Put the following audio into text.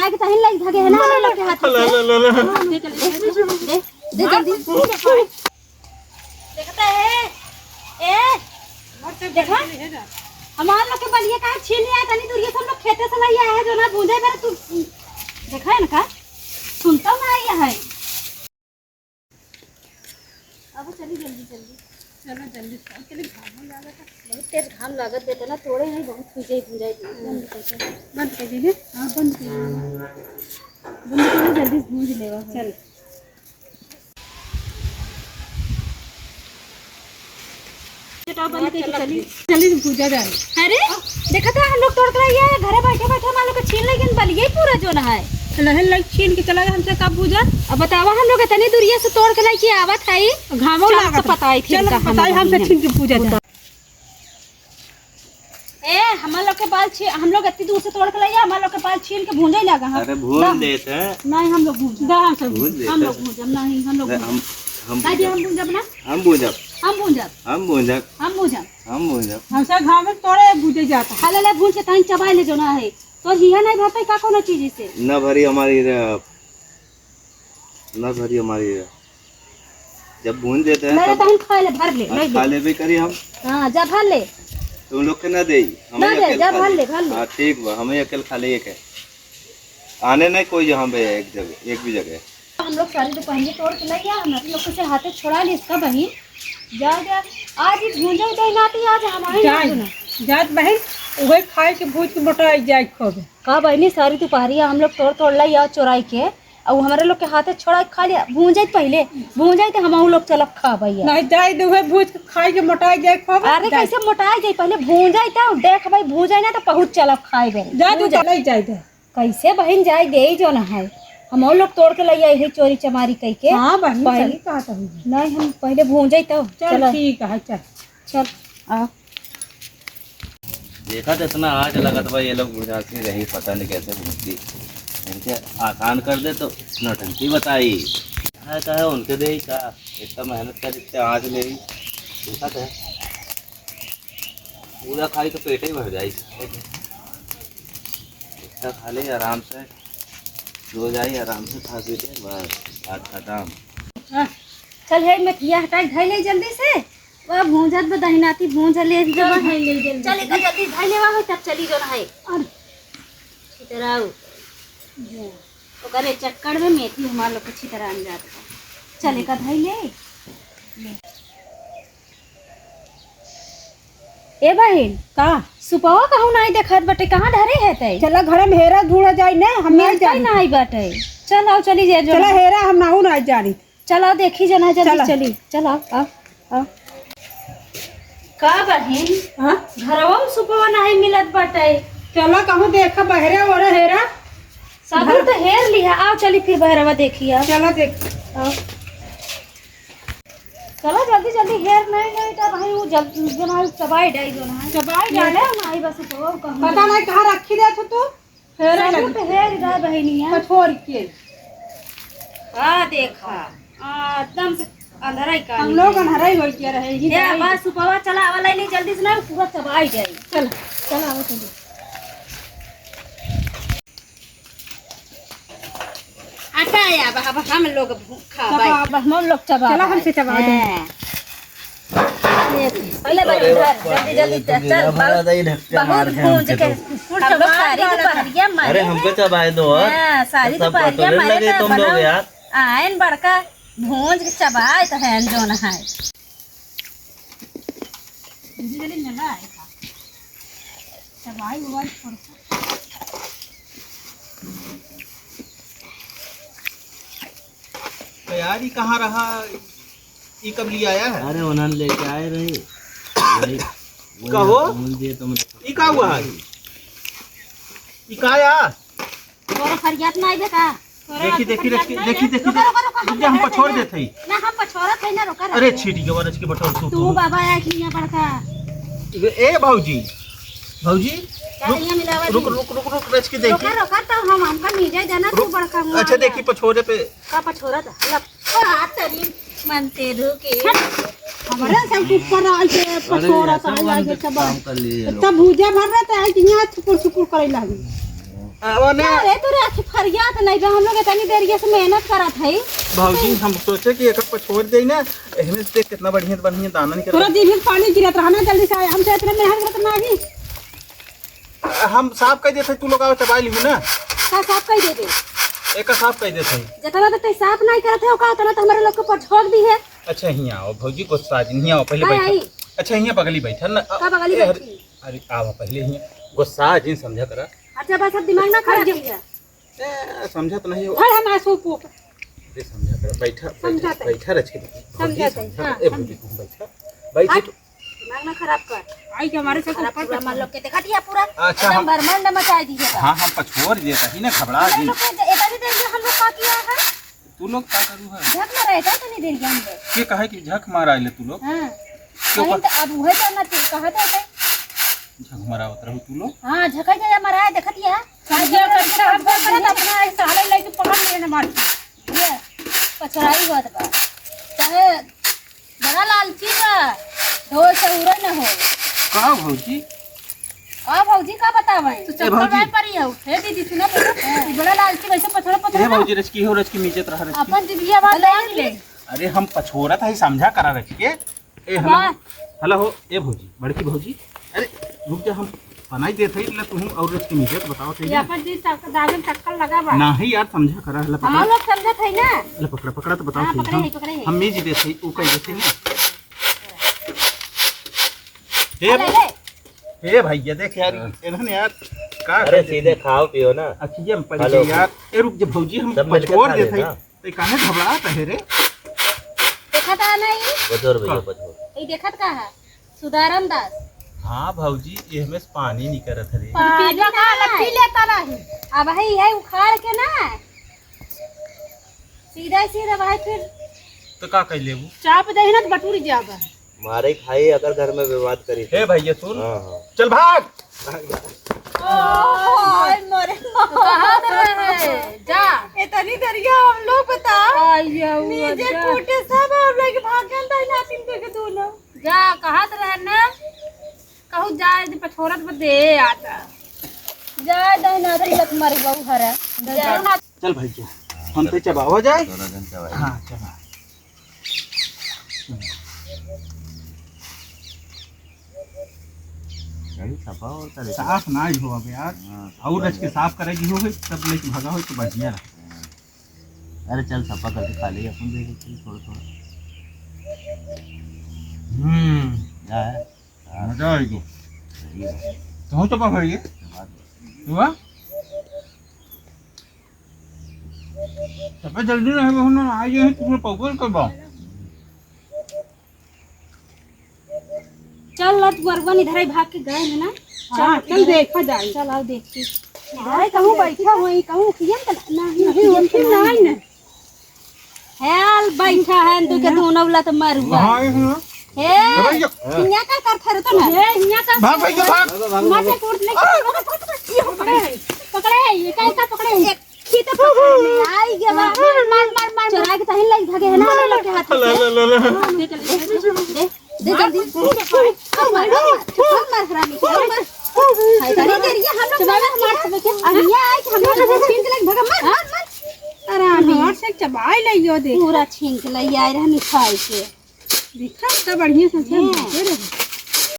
बनाए के तहिन लग भागे है ना हम लोग के हाथ से दे जल्दी देखता है ए देखा हमार लोग के बलिए का छीन लिया तनी दूर ये सब लोग खेते से लइया है जो ना भूंजे मेरे तू देखा है ना का सुनता ना आया है अब चली जल्दी जल्दी चलो जल्दी के लिए घाम लागत बहुत तेज घाम लागत देते ना थोड़े नहीं बहुत भूंजाई बंद कर दीजिए हां बंद कर जल्दी भूंज लेवा चल बंद करके चली चली पूजा जाए। अरे देखा था हम लोग तोड़ कर आए हैं घरे बैठे बैठे हम लोग छीन लेकिन बलिए पूरा जो ना है लहन लग छीन के चला हमसे कब पूजा अब बतावा हम लोग इतनी दूरिया से तोड़ के लाके आवत है घामो लागत पता है फिर बताई हमसे छीन के पूजा जा ए हम लोग के बाल हम लोग इतनी दूर से तोड़ के लाए हम लोग के बाल छीन के भूंजे लगा अरे भून देते हैं नहीं हम लोग भूंज हम लोग भूंज नहीं हम लोग हम भूंजब ना हम भूंजब हम भूंजब हम भूंजब हम भूंजब हम भूंजब हमसे घाव में तोड़े भूजे जाता हाले ले भूंज के तन चबाई ले जो ना है तो हिया नहीं भरता का कोनो चीज से न भरी हमारी न भरी हमारी जब भून देते हैं मेरे तन खा ले भर ले खा ले भी करी हम हां जब भर ले तुम लोग के ना दे हमें अकेले जब भर ले हां ठीक बा हमें अकेले खा ले एक है आने नहीं कोई जहां पे एक जगह एक भी जगह हम लोग सारी दुकानें तोड़ के लाया हमारे लोग से हाथे छोड़ा ले इसका बहन जा जा आज ही भूंजे दे नाती आज हमारी जात बहन ओए खाए के भूज के मोटाई जाए खूब का बहनी सारी दोपहरिया हम लोग तोड़ लाया चोराई के और हमारे लोग के हाथे छोड़ा खा लिया भूंजे पहले भूंजे तो हम लोग चलब खा भैया नहीं जाए दे भूज के खाए के मोटाई जाए खूब अरे कैसे मोटाई जाए पहले भूंजे तो देख भाई भूंजे ना तो बहुत चलब खाए बे जा तू चले जाए कैसे बहन जाए दे जो ना है हम और लोग तोड़ के ले आई चोरी चमारी कह के हां बहन पहले कहा नहीं हम पहले भूंजे तो चल ठीक है चल चल आ देखा तो इतना आज लगत भाई ये लोग बुझाती रही पता नहीं कैसे भूलती इनके आसान कर दे तो नौटंकी बताई है का है उनके दे का इतना मेहनत कर इतने आज ले देखा था पूरा खाई तो पेट ही भर जाए इतना खा ले आराम से सो जाए आराम से खा पी के बस आज खत्म चल है मैं हटाई धाई ले जल्दी से वह भूंजत बदहिनाती भूंज ले जब है ले जल्दी चल इधर जल्दी धाई लेवा हो तब चली जो है और छितराऊ तो करे चक्कर में मेथी हमार लोग अच्छी तरह आ जाता चले का धाई ले ए बहन का सुपवा कहू नहीं देखत बटे कहां धरे है तई चला घर में हेरा ढूंढा जाए ना हम नहीं जाई नहीं बटे चल आओ चली जा जो चला हेरा हम नाहू नहीं जानी चलो देखी जना जल्दी चली चल आ का बहन हां घरवा में सुपवा नहीं मिलत बटे चला कहूं देखा बहरा और हेरा सब तो हेर लिया आओ चली फिर बहरवा देखिए चला देख चलो जल्दी जल्दी हेर नहीं तो भाई वो जल्दी जमा चबाई डाई जो ना चबाई डाले नहीं बस तो पता नहीं कहां रखी दे तू हेरा तो हेर दा बहनिया छोड़ के हां देखा एकदम अंधेरा का हम लोग अंधेरा ही हो गया रहे ये बस सुपवा चला वाला नहीं जल्दी से ना पूरा चबाई जाए चल चल आओ चलो आता या अब हम लोग भूखा भाई हम लोग चबा चला हमसे चबा दे पहले भाई इधर जल्दी जल्दी चल बहुत भूंज के हम लोग सारी दोपहरिया मारे अरे हमको चबाए दो हां सारी दोपहरिया मारे तुम लोग यार आयन बड़का भूंज के चबाए तो है जो ना है जल्दी ना आए चबाई हुआ तो यार ये कहाँ रहा ये कब लिया आया है अरे उन्होंने लेके आए रहे कहो मुझे तुमने ये का हुआ है ये का यार तोरा फरियाद नहीं देखा देखी देखी देखी देखी देखी हम पछोड़ देते ही ना हम पछोड़ा थे ना रोका अरे छीटी के वरज के बटोर तू बाबा आया कि यहाँ बड़का ए भौजी भौजी यहाँ मिलावा रुक रुक रुक रुक रच के देखी रोका रोका तो हम हमका नीचे जाना तू बड़का हुआ अच्छा देखी पछोड़े पे का पछोड़ा था लप तरी मनते रुके हमारा सब ऊपर आल के पछोड़ा था आगे सब काम कर लिए तब भूजा भर रहा था आज यहाँ छुपुर छुपुर करे लागी ओने अरे तोरे आखिर फरियाद नहीं बे, हम लोग इतनी देर से मेहनत करत हई। भौजी हम सोचे कि एक पछोड़ दे ना, एहमे से कितना बढ़िया बढ़िया दाना निकल। तोरा जीभ में पानी गिरत रहा ना, जल्दी से आए, हम इतने मेहनत करत नहीं। हम साफ कर देते, तू लोग आवे चबा लिहु ना, का साफ कर दे दे। एक साफ कर देते। जितना तो ते साफ नहीं करत है, का उतना तो हमारे लोग को पछोड़ दी है। अच्छा हियां आओ भौजी, गुस्सा जी हियां आओ, पहले हाय, बैठो। हाय। अच्छा हियां बगली बैठल ना। का बगली अरे, बैठी? अरे आओ पहले हियां, गुस्सा जी समझा करा। अच्छा बस अब दिमाग ना खराब कीजिए। समझत नहीं हो। हर हम आंसू को अरे समझा करा, बैठा समझाते। बैठा रच के भौजी समझाते, समझा हाँ, ए भौजी तुम बैठा बैठी हट। दिमाग ना खराब कर। आई के हमारे से खराब पूरा मान लोग के देखा दिया पूरा। अच्छा, एकदम हम- बरमंड मचा दीजिएगा। हाँ हम पछोड़ देता ही ना, घबरा जी। लोग के इतनी देर से हम लोग का किया है, तू लोग का करू है झक में रहता इतनी देर के हम लोग। के कहे कि झक मार आइले तू लोग, हाँ क्यों कहीं तो अब वही करना चाहिए, कहते हैं झक मारा उतरहु तू लोग। हाँ झका जाए हमारा है, देखत या साजिया करके हम कर करत अपना एक साले लेके पकड़ लिए ना मार। ये पछड़ाई होत बा, चाहे बड़ा लालची बा, ढोल से उड़े न हो। का भौजी का भौजी का बतावे तू ए चक्कर भौजी। में पड़ी है। हे दीदी सुना तो बड़ा लालची वैसे पछड़ा ए पछड़ा भौजी रच की हो, रच की मीचत रहा रच की। अपन जिभिया बात लगा ले। अरे हम पछोड़ा था ही समझा करा रच के। ए हला वाह। हला हो ए भौजी, बड़की भौजी, अरे रुक जा, हम बनाई देत हई ल तुम और रच की मीचत बताओ ये सही। अपन जी दागन चक्कर लगा बा। नहीं यार समझा करा, हला हम पकड़ा, लोग समझत है ना। हला पकड़ा पकड़ा तो बताओ हाँ, सही। पकड़े है, पकड़े है। हम मीज देत हई, ऊ कह देत हई ना। ले ले ए भैया देख यार, इन्होंने यार का अरे सीधे खाओ पियो ना। अच्छी हम पड़ हेलो। गए यार। ए रुक जा भौजी, हम सब मिलके पछोड़ खा देत हई, लेना। ते काहे घबरात है रे। देखत है नहीं, बजोर भैया बजोर। ये देखत का है सुधारन दास। हाँ भौजी, ये हमें पानी नहीं करत रे। पानी ना पी लेता नहीं। अब भाई है उखाड़ के ना सीधा सीधा भाई फिर तो का कह लेबू। चाप दे ना तो बटूरी जाबा। मारे खाई अगर घर में विवाद करी तो। हे भैया सुन, हाँ हाँ। चल भाग। ओए मोरे कहां रहे जा इतनी दरिया हम लोग बता। आयो नीचे टूटे सब हम लोग भागन दा ना तीन पे के दोनों। जा कहां रहे ना कहू जाए जे पछोरत बदे आता जा दे ना रे लत मारी बहु हरा जा चल भैया, हम पे चबावा जाए। दोनों जन चबाई। हाँ चबा। यही छपा और करे। साफ ना ही हो अब यार, हाँ। और रच के साफ करेगी हो गई, तब लेके भगा हो तो बढ़िया रहा। अरे चल छपा करके खा ली अपन, देख थोड़ा थोड़ा। क्या है? मजा आएगी। सही है। तो चबा भैया चबा दो। हुआ चबा जल्दी रहे होना, आ जाए तुम्हें पकड़ कर बा। चल लत गरबन इधर ही भाग के गए है ना। हाँ, चल देखा जाए। चल आओ देखी इधर कहूं बैठा हुई कहूं कियन नहीं नहीं उनके नहीं ना। हेल बैठा है तू के दोनों लत मारुआ हाँ हाँ हे भैया, हिया का कर थर तो ना हे हिया का भाग भैया भाग। माथे कोट ले पकड़े ये का पकड़े एक खीत पकड़ने आई गे मार मार मार चोरा के तहिन लग भागे है ना हम लोग के हाथ ले से ले ले ले। दे जल्दी मार हरामी मार हाय तरी तेरी हम लोग मार सब के अहिया आई कि हम लोग छीन के लग भागा मार मार हरामी और से चबाई लियो दे। पूरा छीन के ले आई रहनी खाए के दिखा तो बढ़िया से